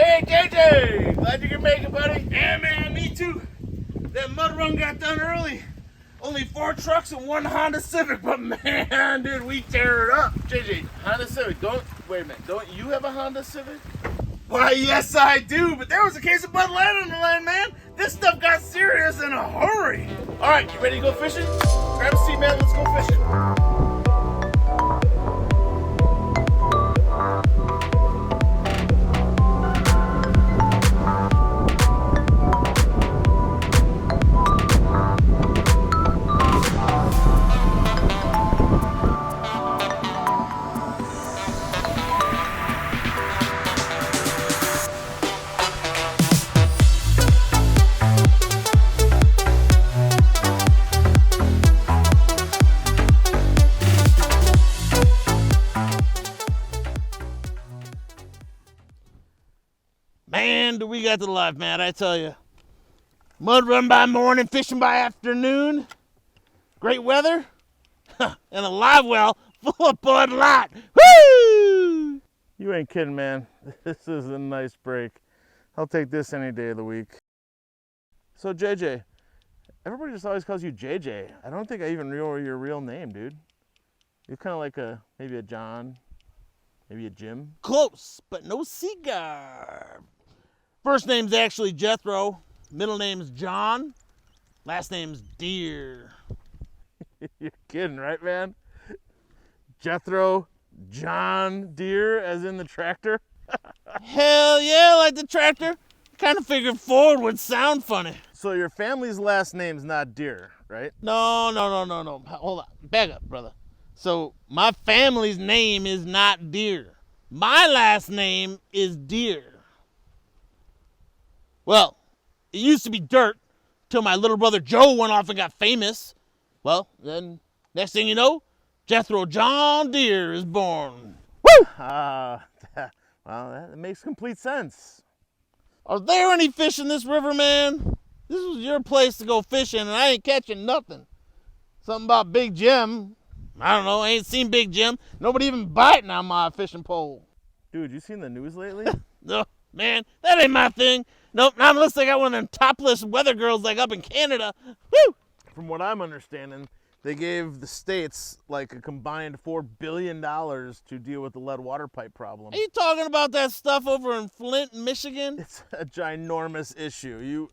Hey, JJ! Glad you can make it, buddy. Yeah, man, me too. That mud run got done early. Only 4 trucks and 1 Honda Civic, but man, dude, we tear it up. JJ, Honda Civic, wait a minute, don't you have a Honda Civic? Why, yes, I do, but there was a case of Bud Light on the line, man. This stuff got serious in a hurry. All right, you ready to go fishing? Grab a seat, man, let's go fishing. Man, do we got the life, man, I tell you. Mud run by morning, fishing by afternoon. Great weather. And a live well full of Bud Light. Woo! You ain't kidding, man. This is a nice break. I'll take this any day of the week. So, JJ, everybody just always calls you JJ. I don't think I even know your real name, dude. You're kind of like maybe a John, maybe a Jim. Close, but no cigar. First name's actually Jethro. Middle name's John. Last name's Deere. You're kidding, right, man? Jethro, John Deere, as in the tractor? Hell yeah, like the tractor. Kind of figured Ford would sound funny. So your family's last name's not Deere, right? No. Hold on. Back up, brother. So my family's name is not Deere. My last name is Deere. Well, it used to be Dirt till my little brother Joe went off and got famous. Well, then next thing you know, Jethro John Deere is born. Woo! Well, that makes complete sense. Are there any fish in this river, man? This was your place to go fishing, and I ain't catching nothing. Something about Big Jim. I don't know, I ain't seen Big Jim. Nobody even biting on my fishing pole. Dude, you seen the news lately? No, man, that ain't my thing. Nope, not unless they got one of them topless weather girls like up in Canada. Woo! From what I'm understanding, they gave the states like a combined $4 billion to deal with the lead water pipe problem. Are you talking about that stuff over in Flint, Michigan? It's a ginormous issue.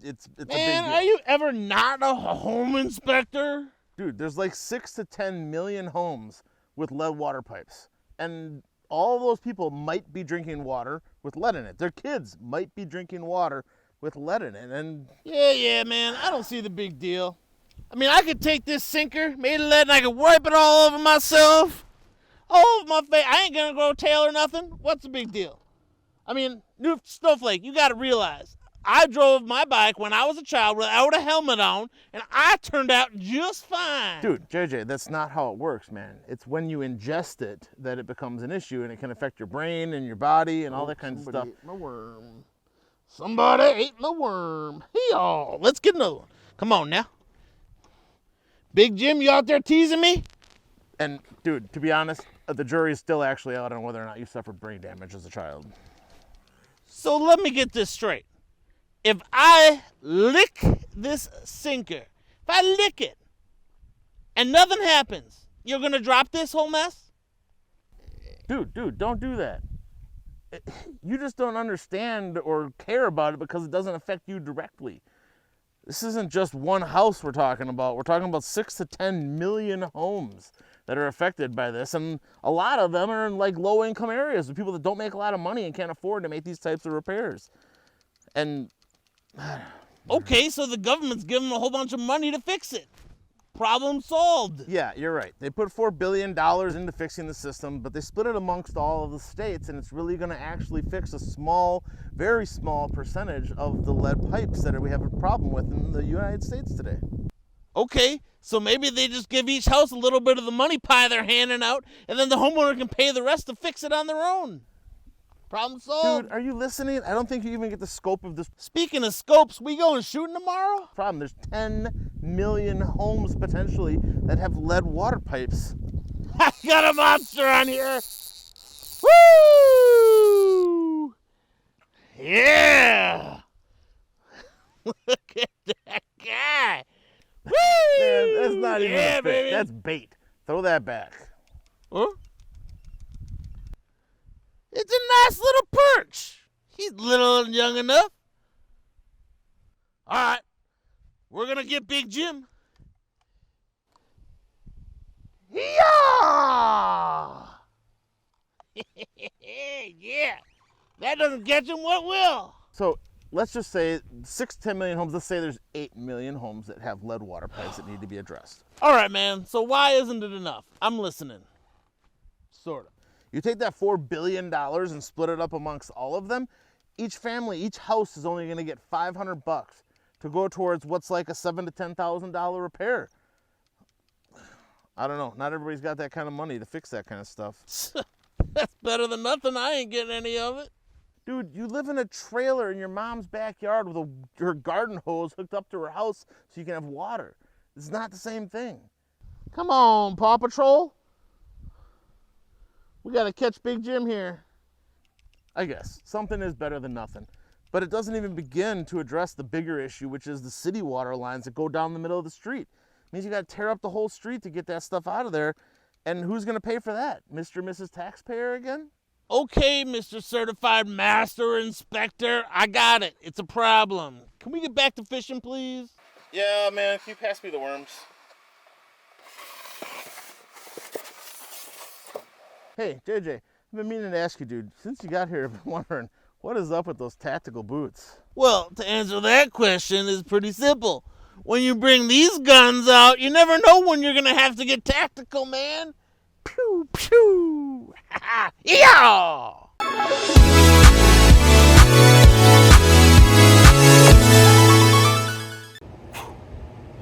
It's a big deal. Man, are you ever not a home inspector? Dude, there's like 6 to 10 million homes with lead water pipes. And all those people might be drinking water with lead in it. Their kids might be drinking water with lead in it. And yeah, man, I don't see the big deal. I mean, I could take this sinker made of lead and I could wipe it all over myself. All over my face. I ain't gonna grow a tail or nothing. What's the big deal? I mean, new Snowflake, you gotta realize, I drove my bike when I was a child without a helmet on, and I turned out just fine. Dude, JJ, that's not how it works, man. It's when you ingest it that it becomes an issue, and it can affect your brain and your body and all that kind of stuff. Somebody ate my worm. Somebody ate my worm. Hey-y'all, let's get another one. Come on now. Big Jim, you out there teasing me? And, dude, to be honest, the jury's still actually out on whether or not you suffered brain damage as a child. So let me get this straight. If I lick this sinker, if I lick it, and nothing happens, you're gonna drop this whole mess? Dude, don't do that. You just don't understand or care about it because it doesn't affect you directly. This isn't just one house we're talking about. We're talking about 6 to 10 million homes that are affected by this, and a lot of them are in like low-income areas with people that don't make a lot of money and can't afford to make these types of repairs. And okay, so the government's giving them a whole bunch of money to fix it. Problem solved. Yeah, you're right. They put $4 billion into fixing the system, but they split it amongst all of the states, and it's really going to actually fix a small, very small percentage of the lead pipes that we have a problem with in the United States today. Okay, so maybe they just give each house a little bit of the money pie they're handing out, and then the homeowner can pay the rest to fix it on their own. Problem solved. Dude, are you listening? I don't think you even get the scope of this. Speaking of scopes, we going shooting tomorrow? Problem, there's 10 million homes potentially that have lead water pipes. I got a monster on here. Woo! Yeah! Look at that guy! Woo! Man, that's not even a fish. Baby. That's bait. Throw that back. Huh? It's a nice little perch. He's little and young enough. All right, we're gonna get Big Jim. Yeah! Yeah, that doesn't catch him, what will? So let's just say 6 to 10 million homes. Let's say there's 8 million homes that have lead water pipes that need to be addressed. All right, man, so why isn't it enough? I'm listening. Sort of. You take that $4 billion and split it up amongst all of them, each family, each house is only gonna get $500 to go towards what's like a $7,000 to $10,000 repair. I don't know, not everybody's got that kind of money to fix that kind of stuff. That's better than nothing. I ain't getting any of it. Dude, you live in a trailer in your mom's backyard with her garden hose hooked up to her house so you can have water. It's not the same thing. Come on, Paw Patrol. We gotta catch Big Jim here. I guess something is better than nothing, but it doesn't even begin to address the bigger issue, which is the city water lines that go down the middle of the street. It means you got to tear up the whole street to get that stuff out of there, and who's going to pay for that? Mr. and Mrs. Taxpayer again? Okay, Mr. Certified Master Inspector, I got it. It's a problem. Can we get back to fishing, please? Yeah, man. Can you pass me the worms? Hey, JJ, I've been meaning to ask you, dude. Since you got here, I've been wondering, what is up with those tactical boots? Well, to answer that question is pretty simple. When you bring these guns out, you never know when you're going to have to get tactical, man. Pew, pew. Yeah!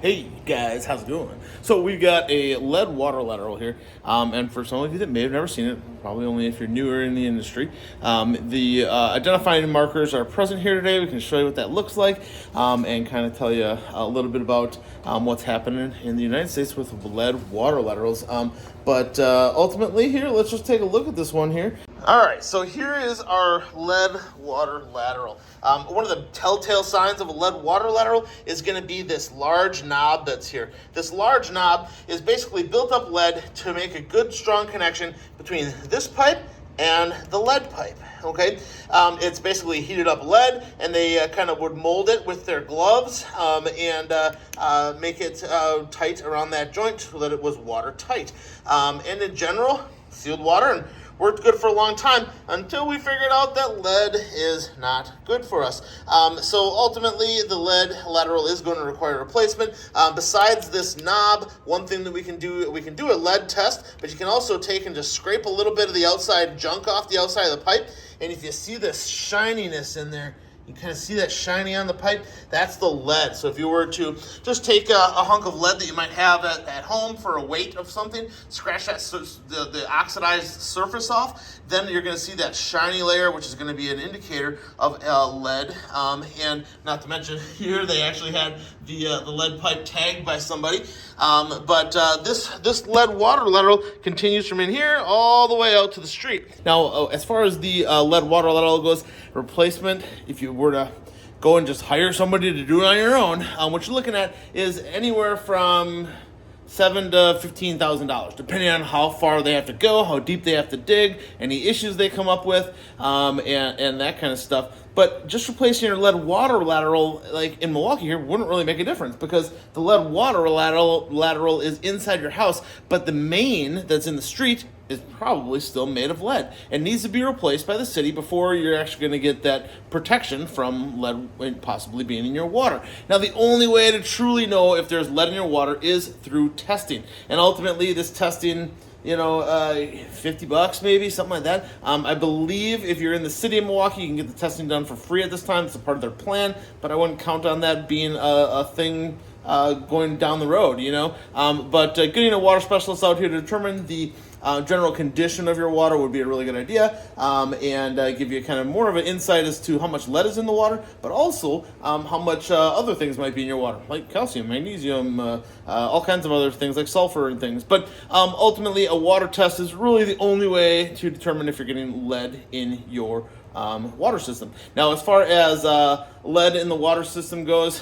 Hey guys, how's it going? So we've got a lead water lateral here, and for some of you that may have never seen it, probably only if you're newer in the industry, the identifying markers are present here today. We can show you what that looks like, and kind of tell you a little bit about what's happening in the United States with lead water laterals. But ultimately here, let's just take a look at this one here. All right, so here is our lead water lateral. One of the telltale signs of a lead water lateral is going to be this large knob that's here. This large knob is basically built up lead to make a good strong connection between this pipe and the lead pipe. Okay, it's basically heated up lead, and they kind of would mold it with their gloves and make it tight around that joint so that it was watertight. And in general, sealed water and worked good for a long time until we figured out that lead is not good for us. So ultimately, the lead lateral is going to require replacement. Besides this knob, one thing that we can do a lead test, but you can also take and just scrape a little bit of the outside junk off the outside of the pipe. And if you see this shininess in there, you kind of see that shiny on the pipe, that's the lead. So if you were to just take a hunk of lead that you might have at home for a weight of something, scratch that the oxidized surface off, then you're going to see that shiny layer, which is going to be an indicator of lead. And not to mention here, they actually had the lead pipe tagged by somebody. But this lead water lateral continues from in here all the way out to the street. Now, as far as the lead water lateral goes, replacement, if you were to go and just hire somebody to do it on your own, what you're looking at is anywhere from $7,000 to $15,000, depending on how far they have to go, how deep they have to dig, any issues they come up with, and that kind of stuff. But just replacing your lead water lateral, like in Milwaukee here, wouldn't really make a difference because the lead water lateral is inside your house, but the main that's in the street is probably still made of lead and needs to be replaced by the city before you're actually going to get that protection from lead possibly being in your water. Now, the only way to truly know if there's lead in your water is through testing. And ultimately, this testing, $50 maybe, something like that. I believe if you're in the city of Milwaukee, you can get the testing done for free at this time. It's a part of their plan, but I wouldn't count on that being a thing going down the road, But getting a water specialist out here to determine the general condition of your water would be a really good idea, and give you kind of more of an insight as to how much lead is in the water, but also how much other things might be in your water, like calcium, magnesium, all kinds of other things like sulfur and things. But ultimately, a water test is really the only way to determine if you're getting lead in your water system. Now, as far as lead in the water system goes,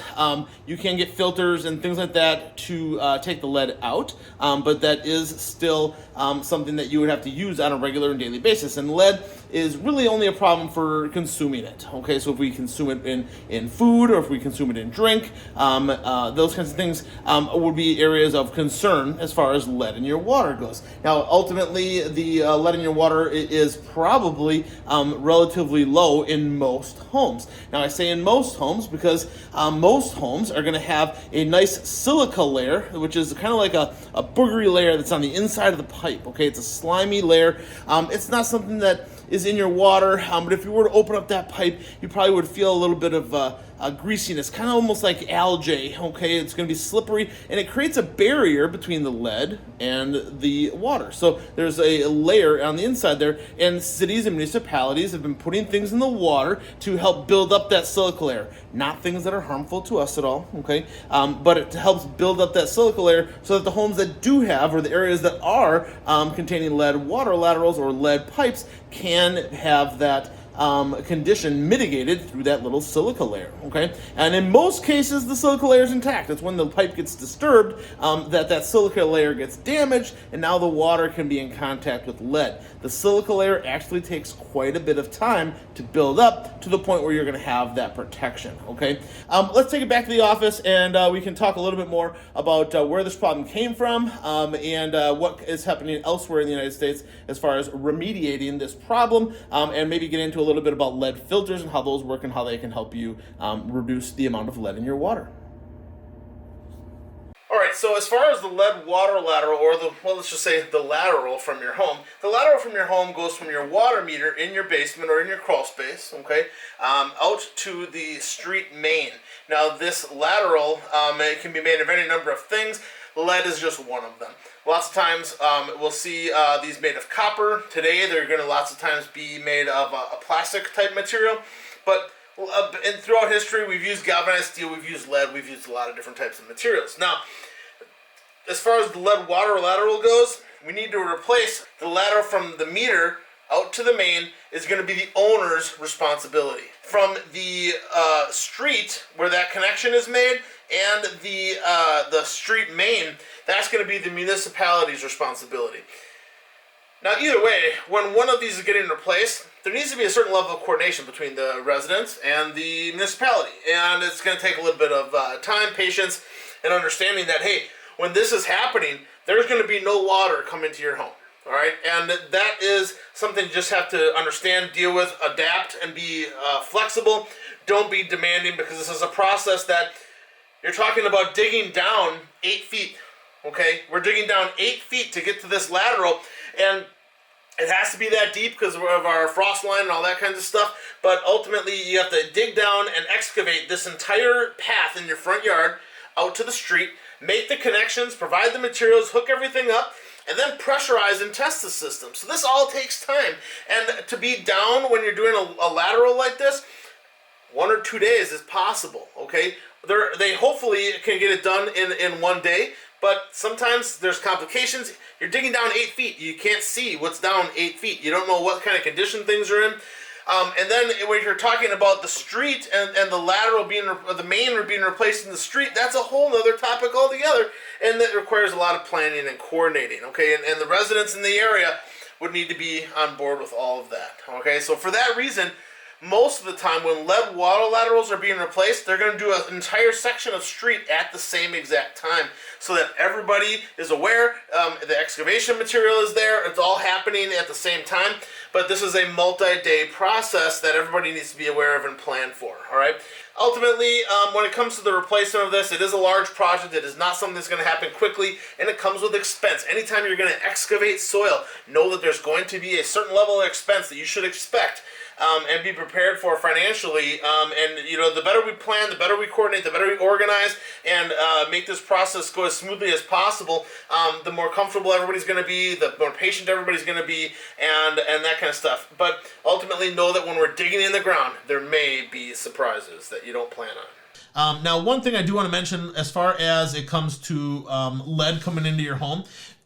you can get filters and things like that to take the lead out, but that is still something that you would have to use on a regular and daily basis. And lead is really only a problem for consuming it. Okay, so if we consume it in food, or if we consume it in drink, those kinds of things would be areas of concern as far as lead in your water goes. Now, ultimately, the lead in your water is probably relatively low in most homes. Now, I say in most homes because most homes are going to have a nice silica layer, which is kind of like a boogery layer that's on the inside of the pipe. Okay, it's a slimy layer. It's not something that is in your water, but if you were to open up that pipe, you probably would feel a little bit of greasiness, kind of almost like algae. Okay, it's going to be slippery, and it creates a barrier between the lead and the water. So there's a layer on the inside there, and cities and municipalities have been putting things in the water to help build up that silica layer. Not things that are harmful to us at all, okay, but it helps build up that silica layer so that the homes that do have, or the areas that are containing lead water laterals or lead pipes, can have that condition mitigated through that little silica layer, okay? And in most cases, the silica layer is intact. It's when the pipe gets disturbed that silica layer gets damaged, and now the water can be in contact with lead. The silica layer actually takes quite a bit of time to build up to the point where you're going to have that protection, okay? Let's take it back to the office, and we can talk a little bit more about where this problem came from and what is happening elsewhere in the United States as far as remediating this problem, and maybe get into a little bit about lead filters and how those work and how they can help you reduce the amount of lead in your water. All right, so as far as the lead water lateral, or let's just say the lateral from your home, the lateral from your home goes from your water meter in your basement or in your crawl space, okay, out to the street main. Now, this lateral, it can be made of any number of things. Lead is just one of them. Lots of times we'll see these made of copper. Today they're going to lots of times be made of a plastic type material. But and throughout history we've used galvanized steel, we've used lead, we've used a lot of different types of materials. Now, as far as the lead water lateral goes, we need to replace the lateral from the meter out to the main is going to be the owner's responsibility. From the street where that connection is made and the street main, that's going to be the municipality's responsibility. Now, either way, when one of these is getting replaced, there needs to be a certain level of coordination between the residents and the municipality. And it's going to take a little bit of time, patience, and understanding that, hey, when this is happening, there's going to be no water come into your home. All right, and that is something you just have to understand, deal with, adapt, and be flexible. Don't be demanding, because this is a process that you're talking about digging down 8 feet. Okay, we're digging down 8 feet to get to this lateral, and it has to be that deep because of our frost line and all that kinds of stuff. But ultimately, you have to dig down and excavate this entire path in your front yard out to the street, make the connections, provide the materials, hook everything up, and then pressurize and test the system. So this all takes time. And to be down when you're doing a lateral like this, 1 or 2 days is possible, okay? They hopefully can get it done in 1 day, but sometimes there's complications. You're digging down 8 feet. You can't see what's down 8 feet. You don't know what kind of condition things are in. And then when you're talking about the street and the lateral being, the main being replaced in the street, that's a whole other topic altogether, and that requires a lot of planning and coordinating, okay? And the residents in the area would need to be on board with all of that, okay? So for that reason, most of the time when lead water laterals are being replaced, they're going to do an entire section of street at the same exact time so that everybody is aware. The excavation material is there. It's all happening at the same time. But this is a multi-day process that everybody needs to be aware of and plan for. All right. Ultimately, when it comes to the replacement of this, it is a large project. It is not something that's going to happen quickly, and it comes with expense. Anytime you're going to excavate soil, know that there's going to be a certain level of expense that you should expect. And be prepared for financially. And you know, the better we plan, the better we coordinate, the better we organize, and make this process go as smoothly as possible, the more comfortable everybody's going to be, the more patient everybody's going to be, and that kind of stuff. But ultimately, know that when we're digging in the ground, there may be surprises that you don't plan on. Now, one thing I do want to mention as far as it comes to lead coming into your home,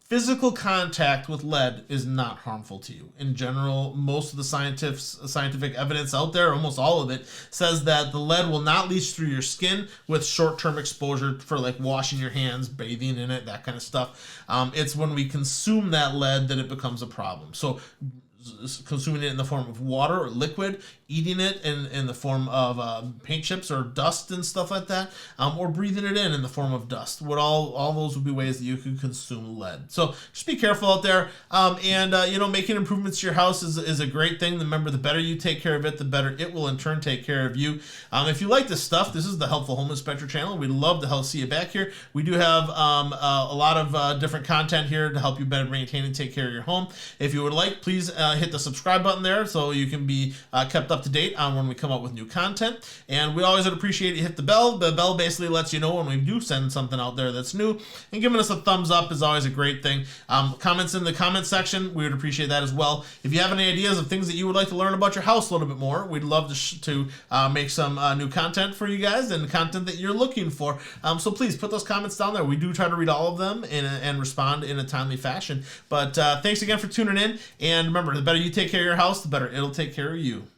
physical contact with lead is not harmful to you. In general, most of the scientific evidence out there, almost all of it, says that the lead will not leach through your skin with short-term exposure for like washing your hands, bathing in it, that kind of stuff. It's when we consume that lead that it becomes a problem. So consuming it in the form of water or liquid, eating it in the form of paint chips or dust and stuff like that, or breathing it in the form of dust. All those would be ways that you could consume lead. So just be careful out there. Making improvements to your house is a great thing. Remember, the better you take care of it, the better it will in turn take care of you. If you like this stuff, this is the Helpful Home Inspector channel. We'd love to help see you back here. We do have a lot of different content here to help you better maintain and take care of your home. If you would like, please hit the subscribe button there so you can be kept up to date on when we come up with new content. And we always would appreciate you hit the bell. The bell basically lets you know when we do send something out there that's new. And giving us a thumbs up is always a great thing. Comments in the comment section, we would appreciate that as well. If you have any ideas of things that you would like to learn about your house a little bit more, we'd love to make some new content for you guys and content that you're looking for. So please put those comments down there. We do try to read all of them and respond in a timely fashion. But thanks again for tuning in. And remember, the better you take care of your house, the better it'll take care of you.